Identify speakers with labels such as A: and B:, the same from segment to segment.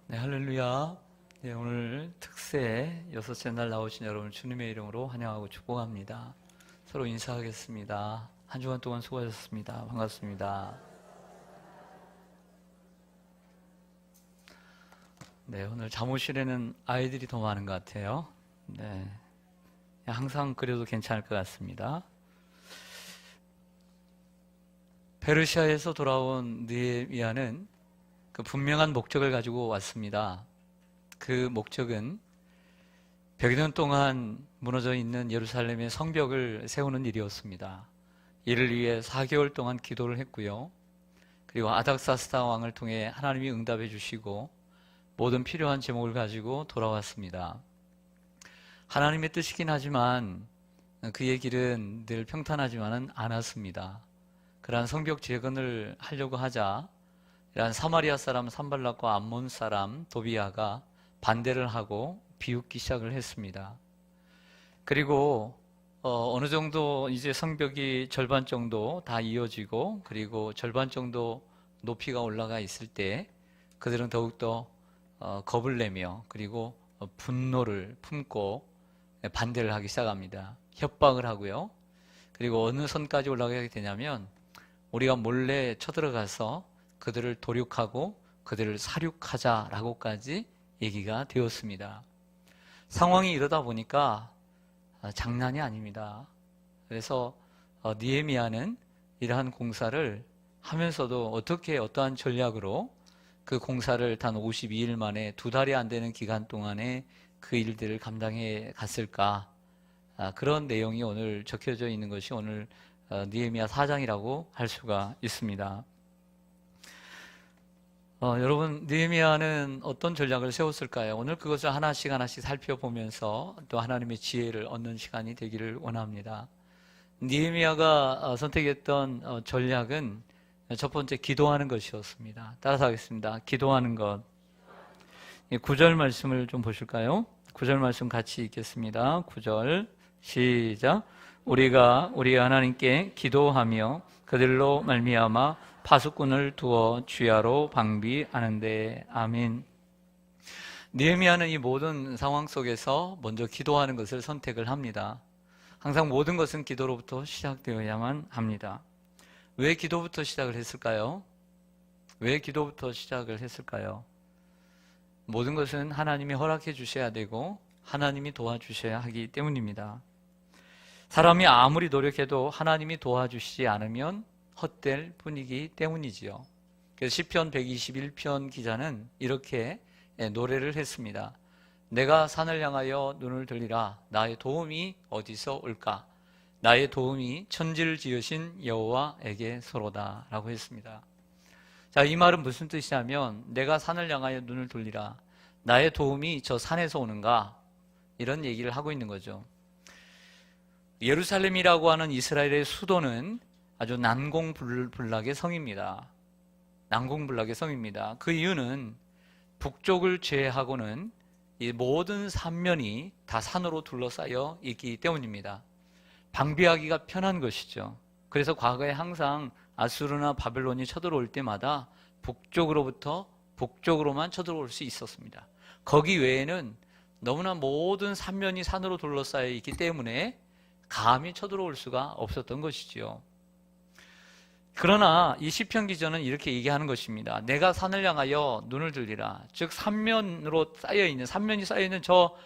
A: 네, 할렐루야. 네, 오늘 특세 여섯째 날 나오신 여러분 주님의 이름으로 환영하고 축복합니다. 서로 인사하겠습니다. 한 주간 동안 수고하셨습니다. 반갑습니다. 네, 오늘 잠옷실에는 아이들이 더 많은 것 같아요. 네, 항상 그래도 괜찮을 것 같습니다. 페르시아에서 돌아온 느헤미야는 그 분명한 목적을 가지고 왔습니다. 그 목적은 100여 년 동안 무너져 있는 예루살렘의 성벽을 세우는 일이었습니다. 이를 위해 4개월 동안 기도를 했고요. 그리고 아닥사스다 왕을 통해 하나님이 응답해 주시고 모든 필요한 제목을 가지고 돌아왔습니다. 하나님의 뜻이긴 하지만 그의 길은 늘 평탄하지만은 않았습니다. 그러한 성벽 재건을 하려고 하자 이러한 사마리아 사람 산발락과 암몬 사람 도비아가 반대를 하고 비웃기 시작을 했습니다. 그리고 어느 정도 이제 성벽이 절반 정도 다 이어지고 그리고 절반 정도 높이가 올라가 있을 때 그들은 더욱더 겁을 내며 그리고 분노를 품고 반대를 하기 시작합니다. 협박을 하고요. 그리고 어느 선까지 올라가게 되냐면 우리가 몰래 쳐들어가서 그들을 도륙하고 그들을 살육하자라고까지 얘기가 되었습니다. 상황이 이러다 보니까 장난이 아닙니다. 그래서 느헤미야는 이러한 공사를 하면서도 어떻게 어떠한 전략으로 그 공사를 단 52일 만에 2달이 안 되는 기간 동안에 그 일들을 감당해 갔을까? 그런 내용이 오늘 적혀져 있는 것이 오늘 느헤미야 4장이라고 할 수가 있습니다. 여러분, 느헤미야는 어떤 전략을 세웠을까요? 오늘 그것을 하나씩 살펴보면서 또 하나님의 지혜를 얻는 시간이 되기를 원합니다. 느헤미야가 선택했던 전략은 첫 번째 기도하는 것이었습니다. 따라서 하겠습니다. 기도하는 것. 9절 말씀을 좀 보실까요? 9절 말씀 같이 읽겠습니다. 9절 시작. 우리가 우리 하나님께 기도하며 그들로 말미암아 파수꾼을 두어 주야로 방비하는데. 아멘. 느헤미야는 이 모든 상황 속에서 먼저 기도하는 것을 선택을 합니다. 항상 모든 것은 기도로부터 시작되어야만 합니다. 왜 기도부터 시작을 했을까요? 왜 기도부터 시작을 했을까요? 모든 것은 하나님이 허락해 주셔야 되고 하나님이 도와주셔야 하기 때문입니다. 사람이 아무리 노력해도 하나님이 도와주시지 않으면 헛될 뿐이기 때문이지요. 그래서 시편 121편 기자는 이렇게 노래를 했습니다. 내가 산을 향하여 눈을 들리라. 나의 도움이 어디서 올까? 나의 도움이 천지를 지으신 여호와에게서로다 라고 했습니다. 자, 이 말은 무슨 뜻이냐면 내가 산을 향하여 눈을 돌리라. 나의 도움이 저 산에서 오는가? 이런 얘기를 하고 있는 거죠. 예루살렘이라고 하는 이스라엘의 수도는 아주 난공불락의 성입니다. 난공불락의 성입니다. 그 이유는 북쪽을 제외하고는 이 모든 삼면이 다 산으로 둘러싸여 있기 때문입니다. 방비하기가 편한 것이죠. 그래서 과거에 항상 아수르나 바벨론이 쳐들어올 때마다 북쪽으로만 쳐들어올 수 있었습니다. 거기 외에는 너무나 모든 삼면이 산으로 둘러싸여 있기 때문에 감히 쳐들어올 수가 없었던 것이지요. 그러나 이 시편 기자는 이렇게 얘기하는 것입니다. 내가 산을 향하여 눈을 들리라. 즉 삼면이 쌓여있는 저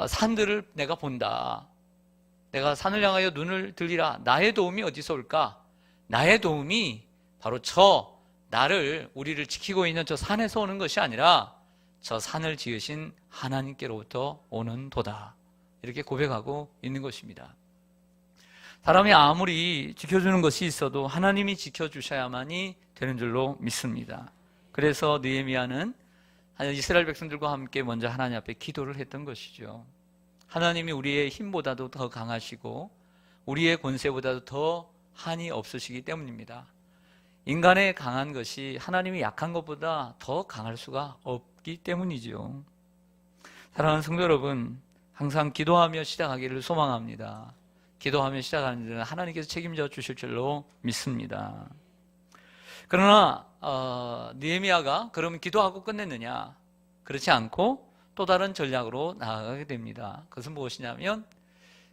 A: 산들을 내가 본다. 내가 산을 향하여 눈을 들리라. 나의 도움이 어디서 올까? 나의 도움이 바로 우리를 지키고 있는 저 산에서 오는 것이 아니라 저 산을 지으신 하나님께로부터 오는 도다. 이렇게 고백하고 있는 것입니다. 사람이 아무리 지켜주는 것이 있어도 하나님이 지켜주셔야만이 되는 줄로 믿습니다. 그래서 느헤미야는 이스라엘 백성들과 함께 먼저 하나님 앞에 기도를 했던 것이죠. 하나님이 우리의 힘보다도 더 강하시고 우리의 권세보다도 더 한이 없으시기 때문입니다. 인간의 강한 것이 하나님이 약한 것보다 더 강할 수가 없기 때문이죠. 사랑하는 성도 여러분, 항상 기도하며 시작하기를 소망합니다. 기도하며 시작하는 데는 하나님께서 책임져 주실 줄로 믿습니다. 그러나 느헤미야가 그러면 기도하고 끝냈느냐? 그렇지 않고 또 다른 전략으로 나아가게 됩니다. 그것은 무엇이냐면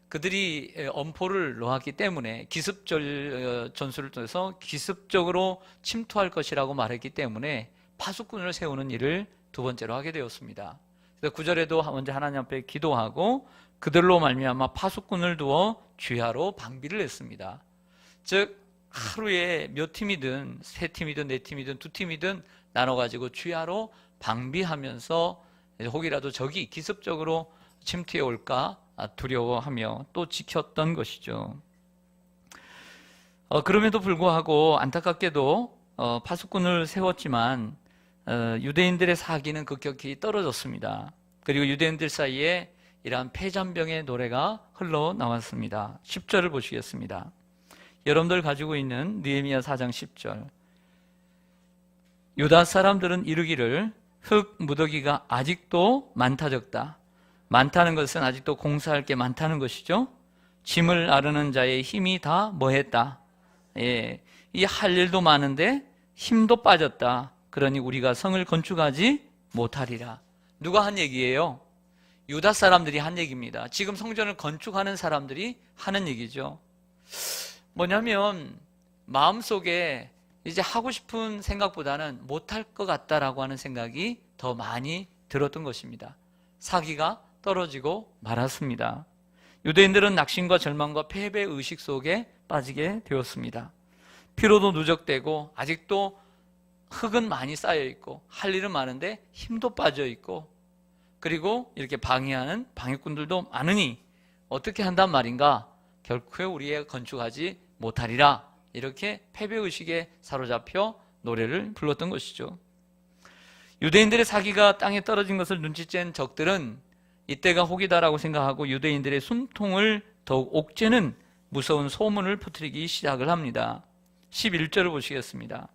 A: 그들이 엄포를 놓았기 때문에 기습 전술을 통해서 기습적으로 침투할 것이라고 말했기 때문에 파수꾼을 세우는 일을 두 번째로 하게 되었습니다. 그래서 9절에도 먼저 하나님 앞에 기도하고 그들로 말미암아 파수꾼을 두어 주야로 방비를 했습니다. 즉 하루에 몇 팀이든 세 팀이든 네 팀이든 두 팀이든 나눠가지고 주야로 방비하면서 혹이라도 적이 기습적으로 침투해 올까 두려워하며 또 지켰던 것이죠. 그럼에도 불구하고 안타깝게도 파수꾼을 세웠지만 유대인들의 사기는 급격히 떨어졌습니다. 그리고 유대인들 사이에 이러한 패잔병의 노래가 흘러나왔습니다. 10절을 보시겠습니다. 여러분들 가지고 있는 느헤미야 4장 10절. 유다 사람들은 이르기를 흙 무더기가 아직도 많다 적다. 많다는 것은 아직도 공사할 게 많다는 것이죠. 짐을 아르는 자의 힘이 다 뭐했다. 이 할 일도 많은데 힘도 빠졌다. 그러니 우리가 성을 건축하지 못하리라. 누가 한 얘기예요? 유다 사람들이 한 얘기입니다. 지금 성전을 건축하는 사람들이 하는 얘기죠. 뭐냐면 마음속에 이제 하고 싶은 생각보다는 못할 것 같다라고 하는 생각이 더 많이 들었던 것입니다. 사기가 떨어지고 말았습니다. 유대인들은 낙심과 절망과 패배 의식 속에 빠지게 되었습니다. 피로도 누적되고 아직도 흙은 많이 쌓여 있고 할 일은 많은데 힘도 빠져 있고 그리고 이렇게 방해하는 방해꾼들도 많으니 어떻게 한단 말인가? 결코 우리의 건축하지 못하리라. 이렇게 패배의식에 사로잡혀 노래를 불렀던 것이죠. 유대인들의 사기가 땅에 떨어진 것을 눈치챈 적들은 이때가 혹이다라고 생각하고 유대인들의 숨통을 더욱 옥죄는 무서운 소문을 퍼뜨리기 시작을 합니다. 11절을 보시겠습니다.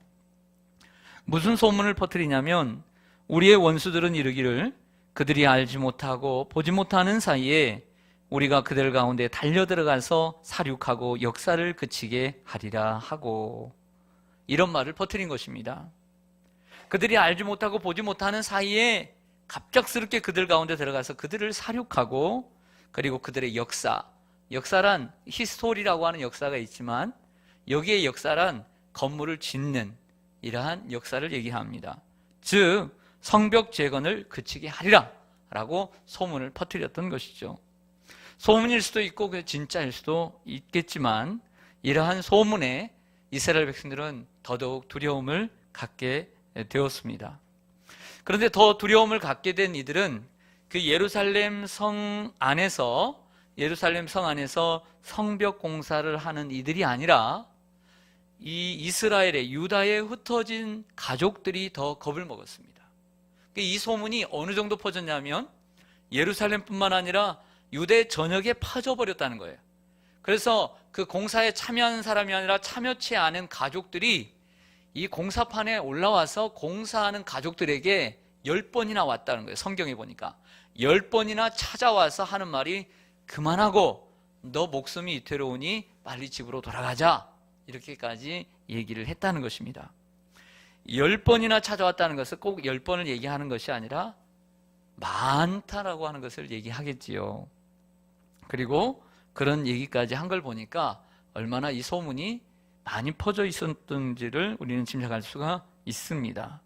A: 무슨 소문을 퍼뜨리냐면 우리의 원수들은 이르기를 그들이 알지 못하고 보지 못하는 사이에 우리가 그들 가운데 달려들어가서 사륙하고 역사를 그치게 하리라 하고 이런 말을 퍼뜨린 것입니다. 그들이 알지 못하고 보지 못하는 사이에 갑작스럽게 그들 가운데 들어가서 그들을 사륙하고 그리고 그들의 역사란 히스토리라고 하는 역사가 있지만 여기에 역사란 건물을 짓는 이러한 역사를 얘기합니다. 즉 성벽 재건을 그치게 하리라 라고 소문을 퍼뜨렸던 것이죠. 소문일 수도 있고 진짜일 수도 있겠지만 이러한 소문에 이스라엘 백성들은 더더욱 두려움을 갖게 되었습니다. 그런데 더 두려움을 갖게 된 이들은 그 예루살렘 성 안에서 성벽 공사를 하는 이들이 아니라 이 이스라엘의 유다에 흩어진 가족들이 더 겁을 먹었습니다. 이 소문이 어느 정도 퍼졌냐면 예루살렘뿐만 아니라 유대 전역에 퍼져버렸다는 거예요. 그래서 그 공사에 참여하는 사람이 아니라 참여치 않은 가족들이 이 공사판에 올라와서 공사하는 가족들에게 10번이나 왔다는 거예요. 성경에 보니까 10번이나 찾아와서 하는 말이 그만하고 너 목숨이 위태로우니 빨리 집으로 돌아가자 이렇게까지 얘기를 했다는 것입니다. 10번이나 찾아왔다는 것은 꼭 10번을 얘기하는 것이 아니라 많다라고 하는 것을 얘기하겠지요. 그리고 그런 얘기까지 한 걸 보니까 얼마나 이 소문이 많이 퍼져 있었던지를 우리는 짐작할 수가 있습니다.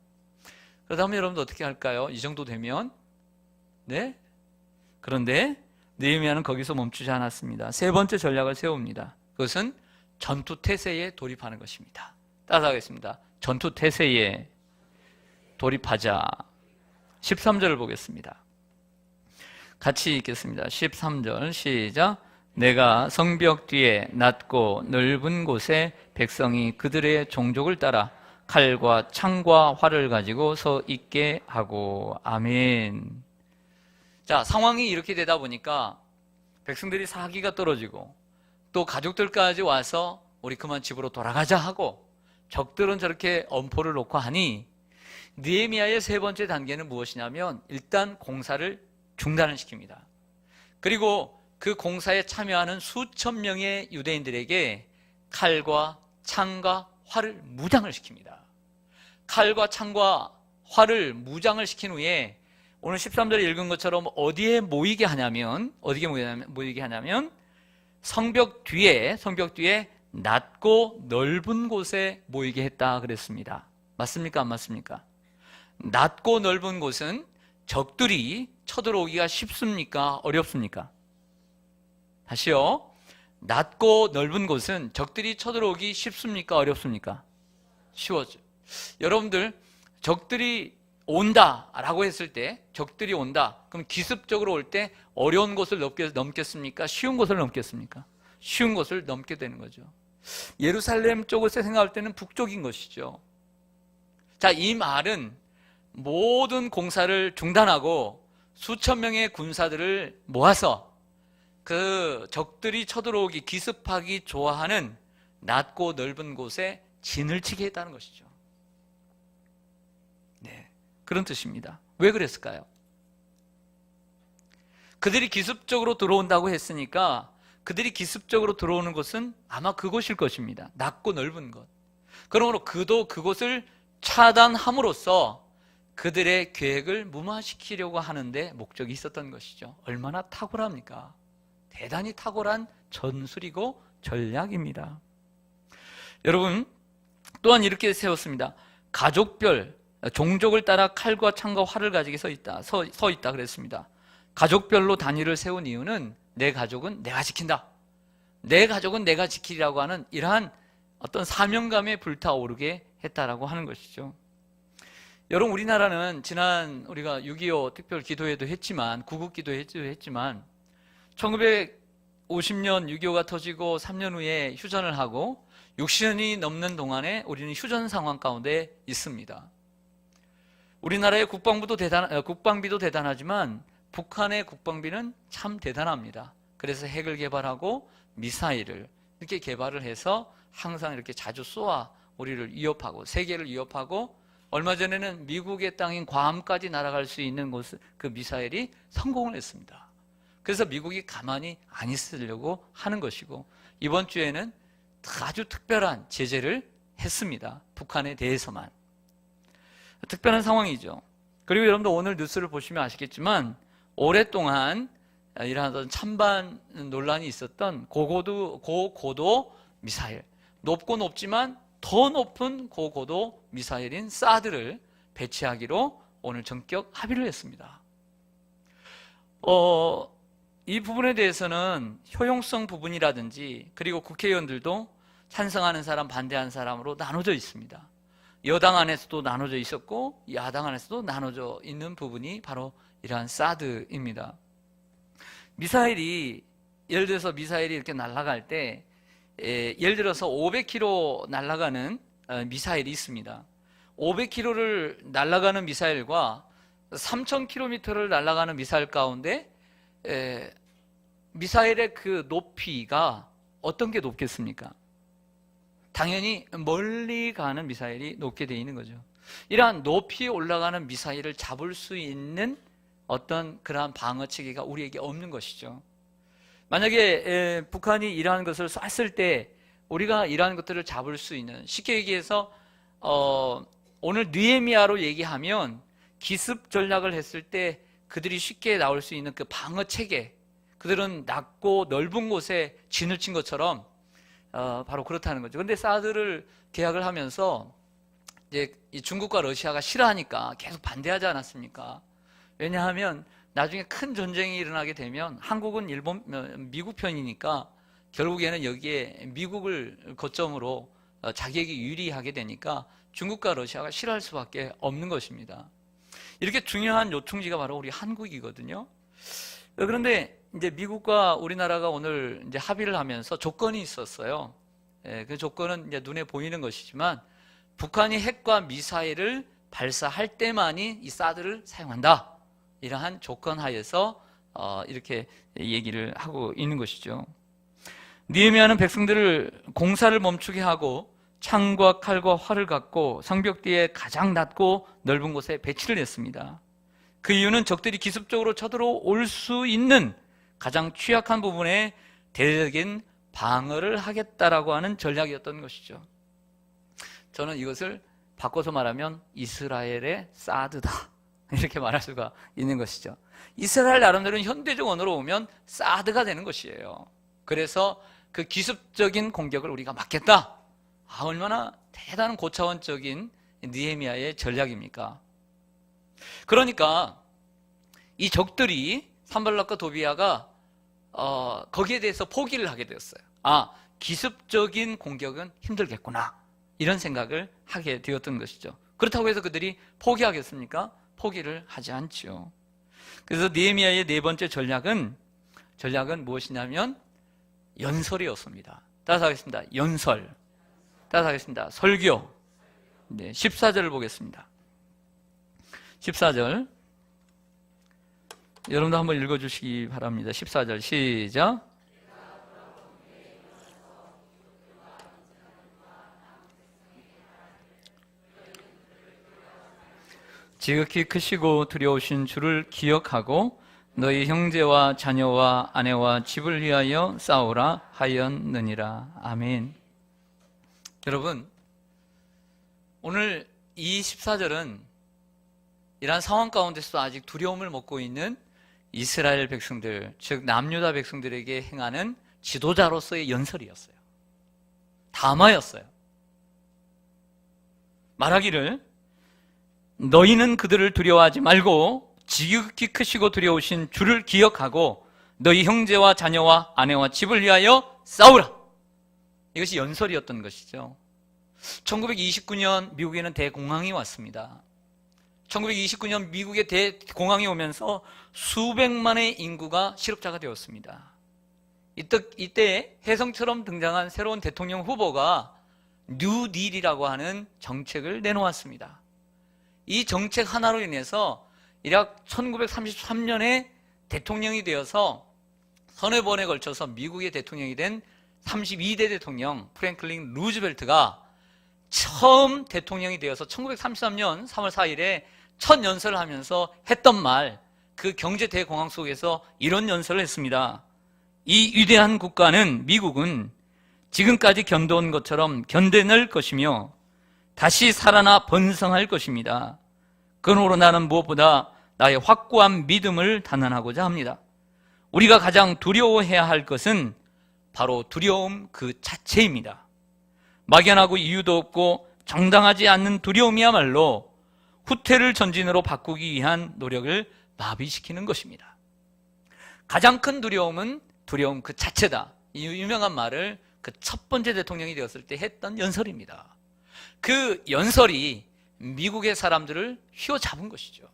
A: 그렇다면 여러분도 어떻게 할까요? 이 정도 되면 네? 그런데 느헤미야는 거기서 멈추지 않았습니다. 세 번째 전략을 세웁니다. 그것은 전투태세에 돌입하는 것입니다. 따라하겠습니다. 전투태세에 돌입하자. 13절을 보겠습니다. 같이 읽겠습니다. 13절 시작. 내가 성벽 뒤에 낮고 넓은 곳에 백성이 그들의 종족을 따라 칼과 창과 활을 가지고 서 있게 하고. 아멘. 자, 상황이 이렇게 되다 보니까 백성들이 사기가 떨어지고 또 가족들까지 와서 우리 그만 집으로 돌아가자 하고 적들은 저렇게 엄포를 놓고 하니 느헤미야의 세 번째 단계는 무엇이냐면 일단 공사를 중단을 시킵니다. 그리고 그 공사에 참여하는 수천 명의 유대인들에게 칼과 창과 활을 무장을 시킵니다. 칼과 창과 활을 무장을 시킨 후에 오늘 13절에 읽은 것처럼 어디에 모이게 하냐면 성벽 뒤에 낮고 넓은 곳에 모이게 했다 그랬습니다. 맞습니까? 안 맞습니까? 낮고 넓은 곳은 적들이 쳐들어오기가 쉽습니까? 어렵습니까? 다시요. 낮고 넓은 곳은 적들이 쳐들어오기 쉽습니까? 어렵습니까? 쉬워져. 여러분들, 적들이 온다라고 했을 때, 적들이 온다. 그럼 기습적으로 올 때 어려운 곳을 넘겠습니까? 쉬운 곳을 넘겠습니까? 쉬운 곳을 넘게 되는 거죠. 예루살렘 쪽을 생각할 때는 북쪽인 것이죠. 자, 이 말은 모든 공사를 중단하고 수천 명의 군사들을 모아서 그 적들이 쳐들어오기, 기습하기 좋아하는 낮고 넓은 곳에 진을 치게 했다는 것이죠. 네, 그런 뜻입니다. 왜 그랬을까요? 그들이 기습적으로 들어온다고 했으니까 그들이 기습적으로 들어오는 곳은 아마 그곳일 것입니다. 낮고 넓은 곳. 그러므로 그도 그곳을 차단함으로써 그들의 계획을 무마시키려고 하는데 목적이 있었던 것이죠. 얼마나 탁월합니까? 대단히 탁월한 전술이고 전략입니다. 여러분, 또한 이렇게 세웠습니다. 가족별, 종족을 따라 칼과 창과 활을 가지고 서 있다 그랬습니다. 가족별로 단위를 세운 이유는 내 가족은 내가 지킨다. 내 가족은 내가 지키리라고 하는 이러한 어떤 사명감에 불타오르게 했다라고 하는 것이죠. 여러분, 우리나라는 지난 우리가 6.25 특별 기도회도 했지만, 구국 기도회도 했지만 1950년 6.25가 터지고 3년 후에 휴전을 하고 60년이 넘는 동안에 우리는 휴전 상황 가운데 있습니다. 우리나라의 국방비도 대단하지만 북한의 국방비는 참 대단합니다. 그래서 핵을 개발하고 미사일을 이렇게 개발을 해서 항상 이렇게 자주 쏘아 우리를 위협하고 세계를 위협하고 얼마 전에는 미국의 땅인 괌까지 날아갈 수 있는 그 미사일이 성공을 했습니다. 그래서 미국이 가만히 안 있으려고 하는 것이고 이번 주에는 아주 특별한 제재를 했습니다. 북한에 대해서만. 특별한 상황이죠. 그리고 여러분들 오늘 뉴스를 보시면 아시겠지만 오랫동안 이러한 찬반 논란이 있었던 고고도 미사일, 높고 높지만 더 높은 고고도 미사일인 사드를 배치하기로 오늘 전격 합의를 했습니다. 이 부분에 대해서는 효용성 부분이라든지 그리고 국회의원들도 찬성하는 사람, 반대하는 사람으로 나눠져 있습니다. 여당 안에서도 나눠져 있었고 야당 안에서도 나눠져 있는 부분이 바로 이러한 사드입니다. 미사일이 예를 들어서 미사일이 이렇게 날아갈 때 예를 들어서 500km 날아가는 미사일이 있습니다. 500km를 날아가는 미사일과 3000km를 날아가는 미사일 가운데 미사일의 그 높이가 어떤 게 높겠습니까? 당연히 멀리 가는 미사일이 높게 되어 있는 거죠. 이러한 높이 올라가는 미사일을 잡을 수 있는 어떤 그러한 방어 체계가 우리에게 없는 것이죠. 만약에 북한이 이러한 것을 쐈을 때 우리가 이러한 것들을 잡을 수 있는, 쉽게 얘기해서 오늘 느헤미야로 얘기하면 기습 전략을 했을 때 그들이 쉽게 나올 수 있는 그 방어 체계, 그들은 낮고 넓은 곳에 진을 친 것처럼 바로 그렇다는 거죠. 그런데 사드를 계약을 하면서 이제 중국과 러시아가 싫어하니까 계속 반대하지 않았습니까? 왜냐하면 나중에 큰 전쟁이 일어나게 되면 한국은 미국 편이니까 결국에는 여기에 미국을 거점으로 자기에게 유리하게 되니까 중국과 러시아가 싫어할 수밖에 없는 것입니다. 이렇게 중요한 요충지가 바로 우리 한국이거든요. 그런데 이제 미국과 우리나라가 오늘 이제 합의를 하면서 조건이 있었어요. 그 조건은 이제 눈에 보이는 것이지만 북한이 핵과 미사일을 발사할 때만이 이 사드를 사용한다. 이러한 조건 하에서 이렇게 얘기를 하고 있는 것이죠. 느헤미야는 백성들을 공사를 멈추게 하고 창과 칼과 활을 갖고 성벽 뒤에 가장 낮고 넓은 곳에 배치를 했습니다. 그 이유는 적들이 기습적으로 쳐들어올 수 있는 가장 취약한 부분에 대대적인 방어를 하겠다라고 하는 전략이었던 것이죠. 저는 이것을 바꿔서 말하면 이스라엘의 사드다 이렇게 말할 수가 있는 것이죠. 이스라엘 나름대로는 현대적 언어로 보면 사드가 되는 것이에요. 그래서 그 기습적인 공격을 우리가 막겠다. 얼마나 대단한 고차원적인 느헤미야의 전략입니까? 그러니까 이 적들이 산발락과 도비야가 거기에 대해서 포기를 하게 되었어요. 기습적인 공격은 힘들겠구나, 이런 생각을 하게 되었던 것이죠. 그렇다고 해서 그들이 포기하겠습니까? 포기를 하지 않죠. 그래서 느헤미야의 네 번째 전략은 무엇이냐면 연설이었습니다. 따라서 하겠습니다. 연설. 따라서 하겠습니다. 설교. 네, 14절을 보겠습니다. 14절. 여러분도 한번 읽어주시기 바랍니다. 14절 시작. 지극히 크시고 두려우신 주를 기억하고 너희 형제와 자녀와 아내와 집을 위하여 싸우라 하였느니라. 아멘. 여러분, 오늘 이 14절은 이러한 상황 가운데서도 아직 두려움을 먹고 있는 이스라엘 백성들, 즉 남유다 백성들에게 행하는 지도자로서의 연설이었어요. 담화였어요. 말하기를 너희는 그들을 두려워하지 말고 지극히 크시고 두려우신 주를 기억하고 너희 형제와 자녀와 아내와 집을 위하여 싸우라. 이것이 연설이었던 것이죠. 1929년 미국에는 대공황이 왔습니다. 1929년 미국에 대공황이 오면서 수백만의 인구가 실업자가 되었습니다. 이때 혜성처럼 등장한 새로운 대통령 후보가 뉴딜이라고 하는 정책을 내놓았습니다. 이 정책 하나로 인해서 약 1933년에 대통령이 되어서 서너 번에 걸쳐서 미국의 대통령이 된 32대 대통령 프랭클린 루즈벨트가 처음 대통령이 되어서 1933년 3월 4일에 첫 연설을 하면서 했던 말, 그 경제 대공황 속에서 이런 연설을 했습니다. 이 위대한 국가는, 미국은 지금까지 견뎌온 것처럼 견뎌낼 것이며 다시 살아나 번성할 것입니다. 그러므로 나는 무엇보다 나의 확고한 믿음을 단언하고자 합니다. 우리가 가장 두려워해야 할 것은 바로 두려움 그 자체입니다. 막연하고 이유도 없고 정당하지 않는 두려움이야말로 후퇴를 전진으로 바꾸기 위한 노력을 마비시키는 것입니다. 가장 큰 두려움은 두려움 그 자체다. 이 유명한 말을 그 첫 번째 대통령이 되었을 때 했던 연설입니다. 그 연설이 미국의 사람들을 휘어잡은 것이죠.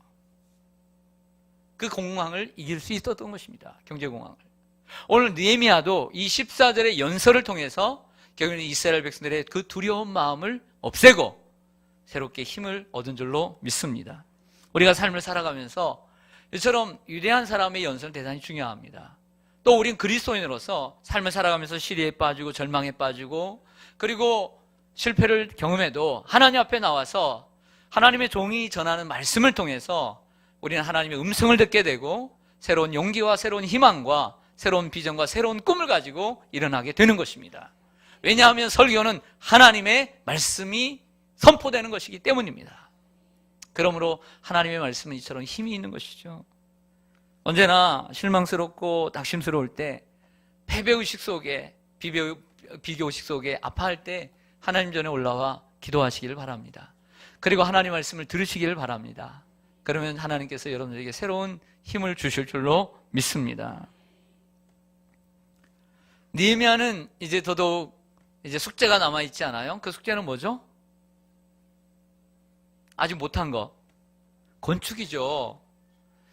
A: 그 공황을 이길 수 있었던 것입니다. 경제공황을. 오늘 느헤미야도 이 14절의 연설을 통해서 결국은 이스라엘 백성들의 그 두려운 마음을 없애고 새롭게 힘을 얻은 줄로 믿습니다. 우리가 삶을 살아가면서 이처럼 위대한 사람의 연설은 대단히 중요합니다. 또 우린 그리스도인으로서 삶을 살아가면서 시리에 빠지고 절망에 빠지고 그리고 실패를 경험해도 하나님 앞에 나와서 하나님의 종이 전하는 말씀을 통해서 우리는 하나님의 음성을 듣게 되고 새로운 용기와 새로운 희망과 새로운 비전과 새로운 꿈을 가지고 일어나게 되는 것입니다. 왜냐하면 설교는 하나님의 말씀이 선포되는 것이기 때문입니다. 그러므로 하나님의 말씀은 이처럼 힘이 있는 것이죠. 언제나 실망스럽고 낙심스러울 때, 패배의식 속에, 비교의식 속에 아파할 때 하나님 전에 올라와 기도하시기를 바랍니다. 그리고 하나님 말씀을 들으시기를 바랍니다. 그러면 하나님께서 여러분들에게 새로운 힘을 주실 줄로 믿습니다. 느헤미야는 이제 더더욱 이제 숙제가 남아있지 않아요? 그 숙제는 뭐죠? 아직 못한 거. 건축이죠.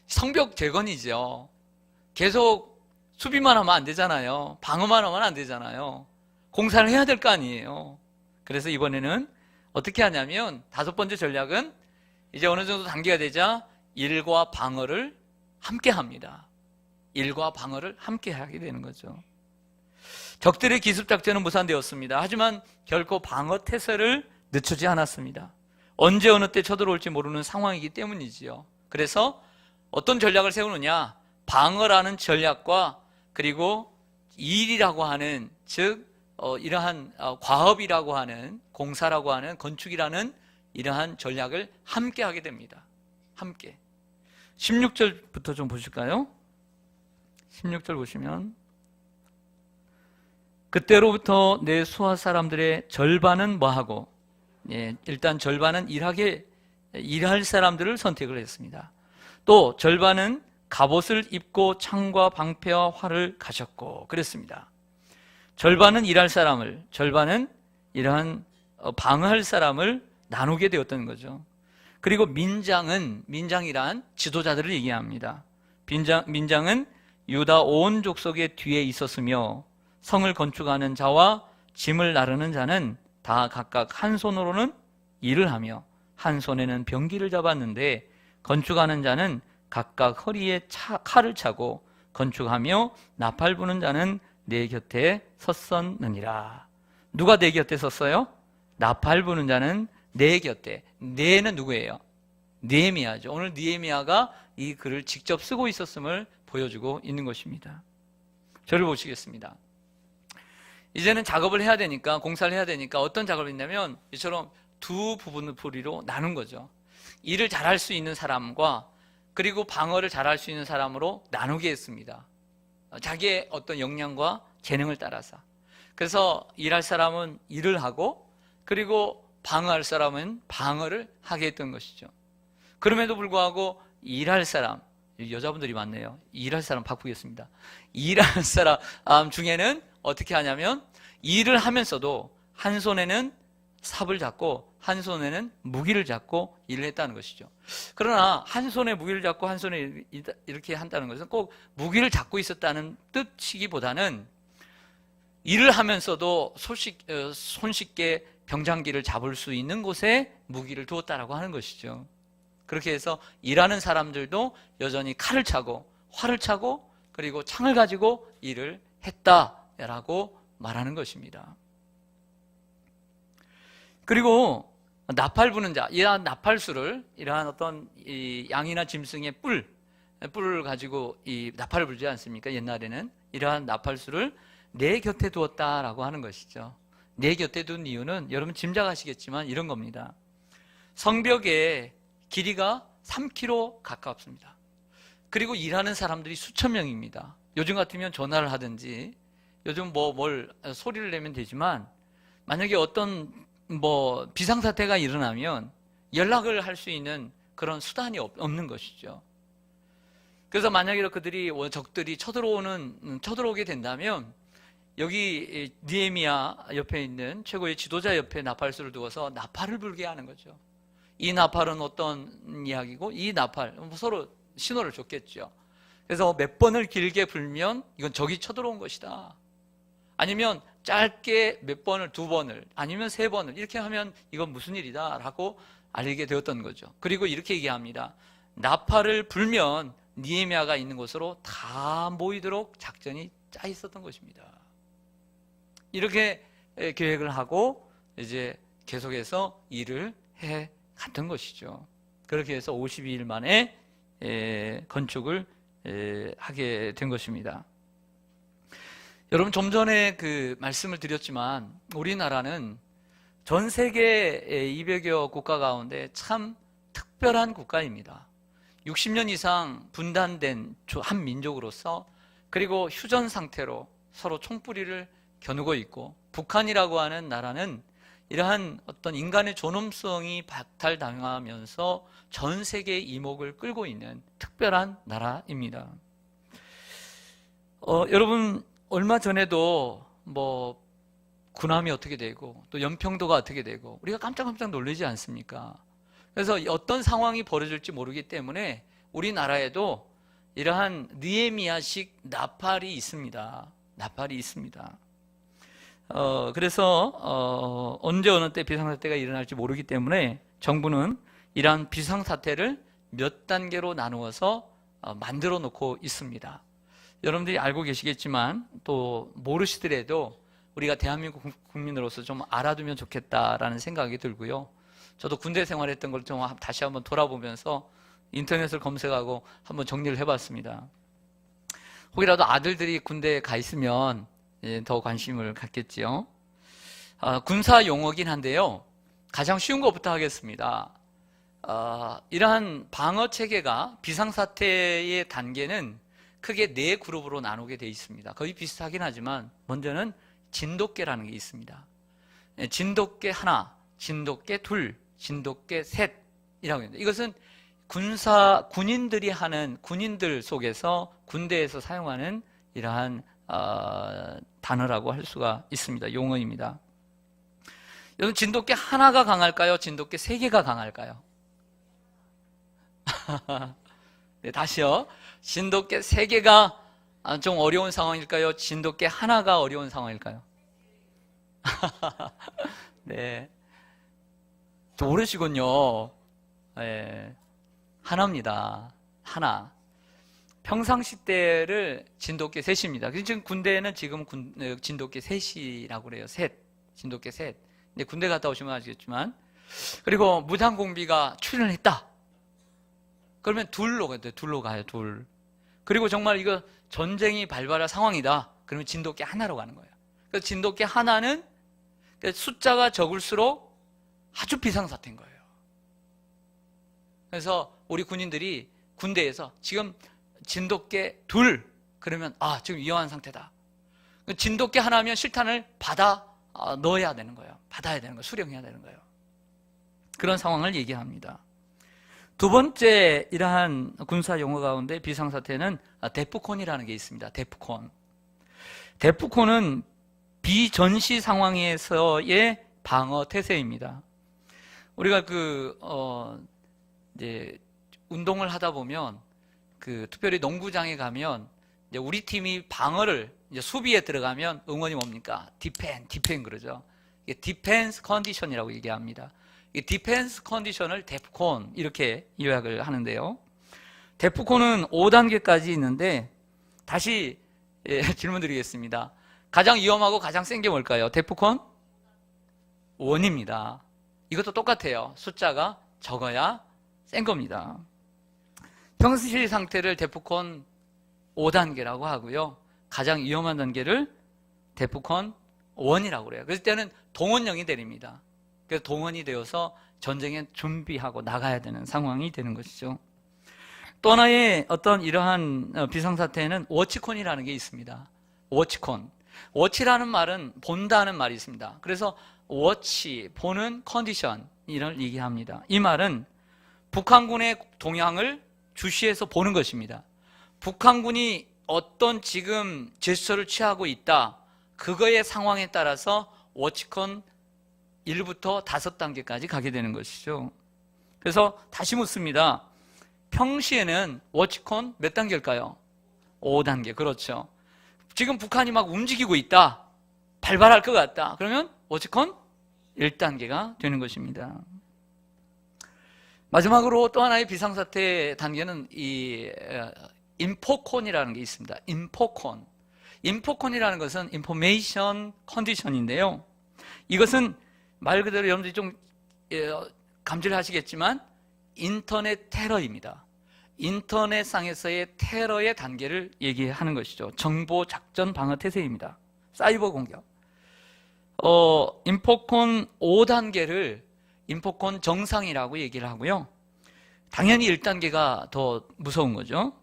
A: 성벽 재건이죠. 계속 수비만 하면 안 되잖아요. 방어만 하면 안 되잖아요. 공사를 해야 될 거 아니에요. 그래서 이번에는 어떻게 하냐면 다섯 번째 전략은 이제 어느 정도 단계가 되자 일과 방어를 함께 합니다. 일과 방어를 함께 하게 되는 거죠. 적들의 기습작전은 무산되었습니다. 하지만 결코 방어 태세를 늦추지 않았습니다. 언제 어느 때 쳐들어올지 모르는 상황이기 때문이지요. 그래서 어떤 전략을 세우느냐, 방어라는 전략과 그리고 일이라고 하는, 즉 이러한 과업이라고 하는, 공사라고 하는, 건축이라는 이러한 전략을 함께 하게 됩니다. 함께. 16절부터 좀 보실까요? 16절 보시면 그때로부터 내 수하 사람들의 절반은 뭐하고, 일단 절반은 일할 사람들을 선택을 했습니다. 또 절반은 갑옷을 입고 창과 방패와 활을 가졌고 그랬습니다. 절반은 일할 사람을, 절반은 이러한 방어할 사람을 나누게 되었던 거죠. 그리고 민장이란 지도자들을 얘기합니다. 민장은 유다 온 족속의 뒤에 있었으며 성을 건축하는 자와 짐을 나르는 자는 다 각각 한 손으로는 일을 하며 한 손에는 병기를 잡았는데 건축하는 자는 각각 허리에 칼을 차고 건축하며 나팔 부는 자는 내 곁에 섰었느니라. 누가 내 곁에 섰어요? 나팔 부는 자는 내 곁에. 내는 누구예요? 느헤미야죠. 오늘 느헤미야가 이 글을 직접 쓰고 있었음을 보여주고 있는 것입니다. 저를 보시겠습니다. 이제는 작업을 해야 되니까, 공사를 해야 되니까 어떤 작업을 했냐면 이처럼 두 부리로 나눈 거죠. 일을 잘할 수 있는 사람과 그리고 방어를 잘할 수 있는 사람으로 나누게 했습니다. 자기의 어떤 역량과 재능을 따라서. 그래서 일할 사람은 일을 하고 그리고 방어할 사람은 방어를 하게 했던 것이죠. 그럼에도 불구하고 일할 사람, 여자분들이 많네요. 일할 사람 바꾸겠습니다. 일할 사람 중에는 어떻게 하냐면 일을 하면서도 한 손에는 삽을 잡고 한 손에는 무기를 잡고 일을 했다는 것이죠. 그러나 한 손에 무기를 잡고 한 손에 이렇게 한다는 것은 꼭 무기를 잡고 있었다는 뜻이기보다는 일을 하면서도 손쉽게 병장기를 잡을 수 있는 곳에 무기를 두었다라고 하는 것이죠. 그렇게 해서 일하는 사람들도 여전히 칼을 차고 활을 차고 그리고 창을 가지고 일을 했다라고 말하는 것입니다. 그리고 나팔 부는 자, 이러한 나팔수를, 이러한 어떤 이 양이나 짐승의 뿔을 가지고 이 나팔을 불지 않습니까? 옛날에는 이러한 나팔수를 내 곁에 두었다라고 하는 것이죠. 내 곁에 둔 이유는 여러분 짐작하시겠지만 이런 겁니다. 성벽의 길이가 3km 가깝습니다. 그리고 일하는 사람들이 수천 명입니다. 요즘 같으면 전화를 하든지 요즘 뭘 소리를 내면 되지만 만약에 어떤 비상사태가 일어나면 연락을 할 수 있는 그런 수단이 없는 것이죠. 그래서 만약에 적들이 쳐들어오게 된다면 여기 느헤미야 옆에 있는 최고의 지도자 옆에 나팔수를 두어서 나팔을 불게 하는 거죠. 이 나팔은 어떤 이야기고 이 나팔 서로 신호를 줬겠죠. 그래서 몇 번을 길게 불면 이건 적이 쳐들어온 것이다. 아니면 짧게 몇 번을, 2번을, 아니면 3번을 이렇게 하면 이건 무슨 일이다 라고 알게 되었던 거죠. 그리고 이렇게 얘기합니다. 나팔을 불면 느헤미야가 있는 곳으로 다 모이도록 작전이 짜 있었던 것입니다. 이렇게 계획을 하고 이제 계속해서 일을 해 갔던 것이죠. 그렇게 해서 52일 만에 건축을 하게 된 것입니다. 여러분 좀 전에 그 말씀을 드렸지만 우리나라는 전 세계 200여 국가 가운데 참 특별한 국가입니다. 60년 이상 분단된 한 민족으로서 그리고 휴전 상태로 서로 총뿌리를 겨누고 있고 북한이라고 하는 나라는 이러한 어떤 인간의 존엄성이 박탈당하면서 전 세계의 이목을 끌고 있는 특별한 나라입니다. 여러분 얼마 전에도 군함이 어떻게 되고 또 연평도가 어떻게 되고 우리가 깜짝깜짝 놀라지 않습니까? 그래서 어떤 상황이 벌어질지 모르기 때문에 우리나라에도 이러한 느헤미야식 나팔이 있습니다. 나팔이 있습니다. 그래서 언제 어느 때 비상사태가 일어날지 모르기 때문에 정부는 이러한 비상사태를 몇 단계로 나누어서 만들어 놓고 있습니다. 여러분들이 알고 계시겠지만 또 모르시더라도 우리가 대한민국 국민으로서 좀 알아두면 좋겠다라는 생각이 들고요. 저도 군대 생활했던 걸 좀 다시 한번 돌아보면서 인터넷을 검색하고 한번 정리를 해봤습니다. 혹이라도 아들들이 군대에 가 있으면 더 관심을 갖겠지요. 군사 용어긴 한데요. 가장 쉬운 것부터 하겠습니다. 이러한 방어 체계가 비상사태의 단계는 크게 네 그룹으로 나누게 되어 있습니다. 거의 비슷하긴 하지만 먼저는 진돗개라는 게 있습니다. 진돗개 하나, 진돗개 둘, 진돗개 셋이라고 합니다. 이것은 군인들이 하는, 군인들 속에서 군대에서 사용하는 이러한 단어라고 할 수가 있습니다. 용어입니다. 여러분, 진돗개 하나가 강할까요? 진돗개 세 개가 강할까요? 네, 다시요. 진돗개 세 개가 좀 어려운 상황일까요? 진돗개 하나가 어려운 상황일까요? 네, 모르시군요. 네, 하나입니다. 하나. 평상시 때를 진돗개 셋입니다. 지금 군대에는 지금 진돗개 셋이라고 그래요. 셋. 진돗개 셋. 근데 군대 갔다 오시면 아시겠지만. 그리고 무장공비가 출연했다. 그러면 둘로 가야 돼요. 둘로 가요. 둘. 그리고 정말 이거 전쟁이 발발할 상황이다. 그러면 진돗개 하나로 가는 거예요. 그래서 진돗개 하나는 숫자가 적을수록 아주 비상사태인 거예요. 그래서 우리 군인들이 군대에서 지금 진돗개 둘 그러면 지금 위험한 상태다. 진돗개 하나면 실탄을 받아 넣어야 되는 거예요. 받아야 되는 거예요. 수령해야 되는 거예요. 그런 상황을 얘기합니다. 두 번째 이러한 군사 용어 가운데 비상사태는 데프콘이라는 게 있습니다. 데프콘. 데프콘은 비전시 상황에서의 방어 태세입니다. 우리가 이제 운동을 하다 보면 특별히 농구장에 가면 이제 우리 팀이 방어를 이제 수비에 들어가면 응원이 뭡니까? 디펜 그러죠. 이게 디펜스 컨디션이라고 얘기합니다. 이 디펜스 컨디션을 데프콘 이렇게 요약을 하는데요. 데프콘은 5단계까지 있는데 다시 질문 드리겠습니다. 가장 위험하고 가장 센 게 뭘까요? 데프콘 1입니다. 이것도 똑같아요. 숫자가 적어야 센 겁니다. 평시 상태를 데프콘 5단계라고 하고요. 가장 위험한 단계를 데프콘 1이라고 그래요. 그럴 때는 동원령이 내립니다. 그래서 동원이 되어서 전쟁에 준비하고 나가야 되는 상황이 되는 것이죠. 또 하나의 어떤 이러한 비상사태에는 워치콘이라는 게 있습니다. 워치콘. 워치라는 말은 본다는 말이 있습니다. 그래서 워치, 보는 컨디션 이를 얘기합니다. 이 말은 북한군의 동향을 주시해서 보는 것입니다. 북한군이 어떤 지금 제스처를 취하고 있다. 그거의 상황에 따라서 워치콘 1부터 5단계까지 가게 되는 것이죠. 그래서 다시 묻습니다. 평시에는 워치콘 몇 단계일까요? 5단계. 그렇죠. 지금 북한이 막 움직이고 있다. 발발할 것 같다. 그러면 워치콘 1단계가 되는 것입니다. 마지막으로 또 하나의 비상사태 단계는 이 인포콘이라는 게 있습니다. 인포콘. 인포콘이라는 것은 인포메이션 컨디션인데요. 이것은 말 그대로 여러분들이 좀 감지를 하시겠지만 인터넷 테러입니다. 인터넷상에서의 테러의 단계를 얘기하는 것이죠. 정보 작전 방어 태세입니다. 사이버 공격. 인포콘 5단계를 인포콘 정상이라고 얘기를 하고요. 당연히 1단계가 더 무서운 거죠.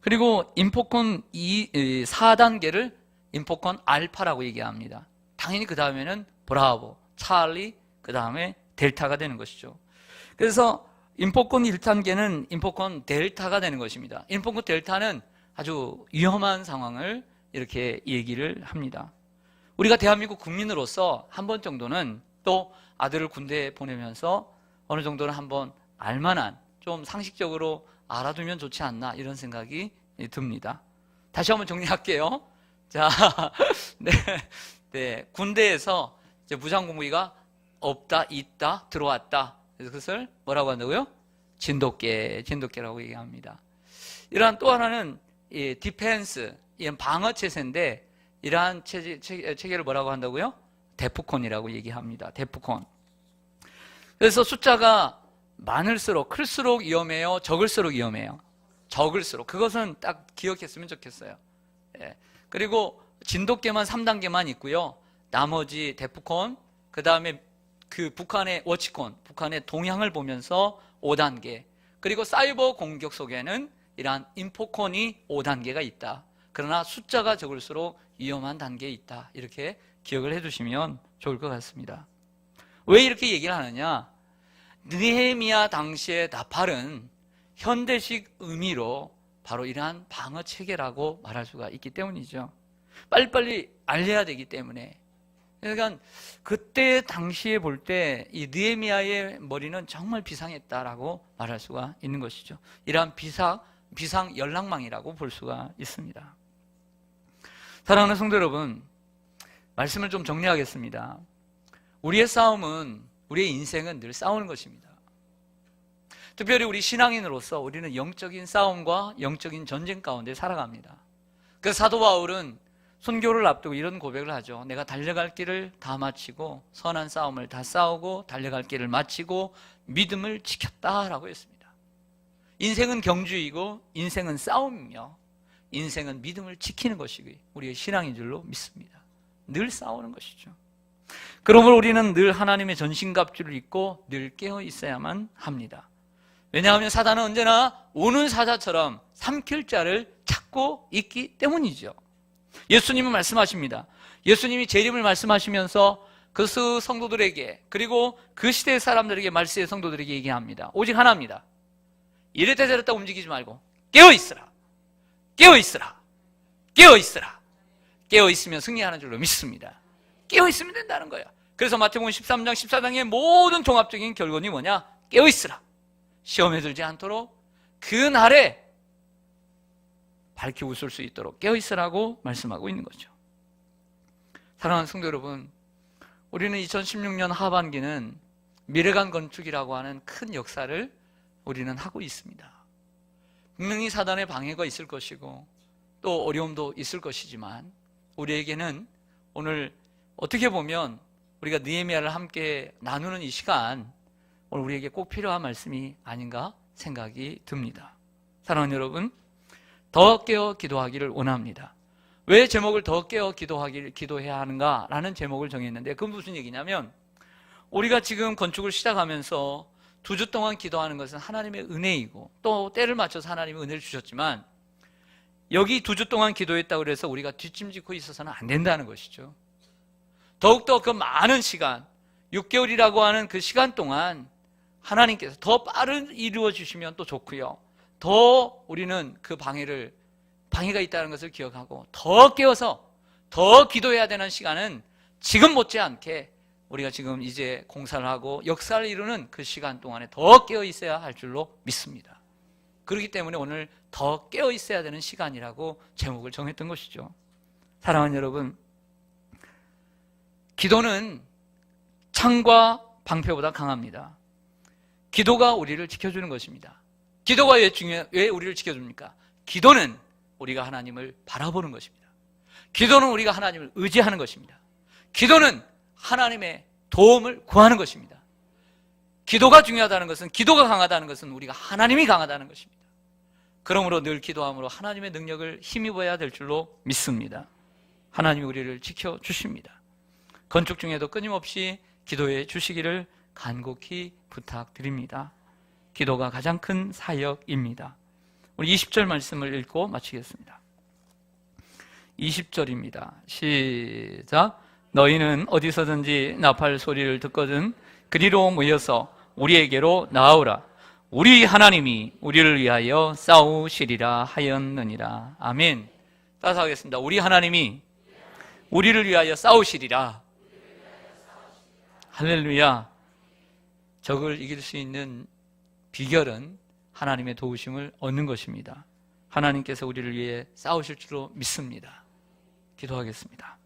A: 그리고 인포콘 4단계를 인포콘 알파라고 얘기합니다. 당연히 그 다음에는 브라보, 찰리, 그 다음에 델타가 되는 것이죠. 그래서 인포콘 1단계는 인포콘 델타가 되는 것입니다. 인포콘 델타는 아주 위험한 상황을 이렇게 얘기를 합니다. 우리가 대한민국 국민으로서 한 번 정도는 또 아들을 군대에 보내면서 어느 정도는 한번 알만한 좀 상식적으로 알아두면 좋지 않나 이런 생각이 듭니다. 다시 한번 정리할게요. 자, 네, 군대에서 이제 무장공비가 없다, 있다, 들어왔다. 그래서 그것을 뭐라고 한다고요? 진돗개라고 얘기합니다. 이러한 또 하나는 디펜스, 이런 방어 체제인데 이러한 체계를 뭐라고 한다고요? 데프콘이라고 얘기합니다. 데프콘. 그래서 숫자가 많을수록 클수록 위험해요? 적을수록 위험해요? 적을수록. 그것은 딱 기억했으면 좋겠어요. 예. 그리고 진돗개만 3단계만 있고요. 나머지 데프콘, 그 다음에 그 북한의 워치권, 북한의 동향을 보면서 5단계, 그리고 사이버 공격 속에는 이러한 인포콘이 5단계가 있다. 그러나 숫자가 적을수록 위험한 단계에 있다. 이렇게 기억을 해두시면 좋을 것 같습니다. 왜 이렇게 얘기를 하느냐? 느헤미야 당시의 나팔은 현대식 의미로 바로 이러한 방어 체계라고 말할 수가 있기 때문이죠. 빨리빨리 알려야 되기 때문에. 그러니까 그때 당시에 볼 때 이 느헤미야의 머리는 정말 비상했다라고 말할 수가 있는 것이죠. 이러한 비상 연락망이라고 볼 수가 있습니다. 사랑하는 성도 여러분, 말씀을 좀 정리하겠습니다. 우리의 싸움은, 우리의 인생은 늘 싸우는 것입니다. 특별히 우리 신앙인으로서 우리는 영적인 싸움과 영적인 전쟁 가운데 살아갑니다. 그래서 사도 바울은 순교를 앞두고 이런 고백을 하죠. 내가 달려갈 길을 다 마치고 선한 싸움을 다 싸우고 달려갈 길을 마치고 믿음을 지켰다라고 했습니다. 인생은 경주이고 인생은 싸움이며 인생은 믿음을 지키는 것이 우리의 신앙인 줄로 믿습니다. 늘 싸우는 것이죠. 그러므로 우리는 늘 하나님의 전신갑주를 입고 늘 깨어 있어야만 합니다. 왜냐하면 사단은 언제나 우는 사자처럼 삼킬 자를 찾고 있기 때문이죠. 예수님은 말씀하십니다. 예수님이 재림을 말씀하시면서 그 성도들에게, 그리고 그 시대의 사람들에게, 말세의 성도들에게 얘기합니다. 오직 하나입니다. 이랬다 저랬다 움직이지 말고 깨어있으라, 깨어있으라, 깨어있으라. 깨어있으면 승리하는 줄로 믿습니다. 깨어있으면 된다는 거야. 그래서 마태복음 13장 14장의 모든 종합적인 결론이 뭐냐? 깨어있으라. 시험에 들지 않도록 그 날에 밝히 웃을 수 있도록 깨어있으라고 말씀하고 있는 거죠. 사랑하는 성도 여러분, 우리는 2016년 하반기는 미래관 건축이라고 하는 큰 역사를 우리는 하고 있습니다. 분명히 사단의 방해가 있을 것이고 또 어려움도 있을 것이지만 우리에게는 오늘 어떻게 보면 우리가 느헤미야를 함께 나누는 이 시간, 오늘 우리에게 꼭 필요한 말씀이 아닌가 생각이 듭니다. 사랑하는 여러분, 더 깨어 기도하기를 원합니다. 왜 제목을 더 깨어 기도해야 하는가라는 제목을 정했는데, 그건 무슨 얘기냐면, 우리가 지금 건축을 시작하면서 2주 동안 기도하는 것은 하나님의 은혜이고 또 때를 맞춰서 하나님의 은혜를 주셨지만, 여기 2주 동안 기도했다고 해서 우리가 뒷짐짓고 있어서는 안 된다는 것이죠. 더욱더 그 많은 시간, 6개월이라고 하는 그 시간 동안 하나님께서 더 빠른 이루어 주시면 또 좋고요. 더 우리는 그 방해가 있다는 것을 기억하고 더 깨어서 더 기도해야 되는 시간은 지금 못지않게 우리가 지금 이제 공사를 하고 역사를 이루는 그 시간 동안에 더 깨어 있어야 할 줄로 믿습니다. 그렇기 때문에 오늘 더 깨어 있어야 되는 시간이라고 제목을 정했던 것이죠. 사랑하는 여러분, 기도는 창과 방패보다 강합니다. 기도가 우리를 지켜주는 것입니다. 기도가 왜 우리를 지켜줍니까? 기도는 우리가 하나님을 바라보는 것입니다. 기도는 우리가 하나님을 의지하는 것입니다. 기도는 하나님의 도움을 구하는 것입니다. 기도가 중요하다는 것은, 기도가 강하다는 것은 우리가 하나님이 강하다는 것입니다. 그러므로 늘 기도함으로 하나님의 능력을 힘입어야 될 줄로 믿습니다. 하나님이 우리를 지켜주십니다. 건축 중에도 끊임없이 기도해 주시기를 간곡히 부탁드립니다. 기도가 가장 큰 사역입니다. 우리 20절 말씀을 읽고 마치겠습니다. 20절입니다. 시작. 너희는 어디서든지 나팔 소리를 듣거든 그리로 모여서 우리에게로 나아오라. 우리 하나님이 우리를 위하여 싸우시리라 하였느니라. 아멘. 따라서 하겠습니다. 우리 하나님이 우리를 위하여 싸우시리라. 할렐루야. 적을 이길 수 있는 비결은 하나님의 도우심을 얻는 것입니다. 하나님께서 우리를 위해 싸우실 줄로 믿습니다. 기도하겠습니다.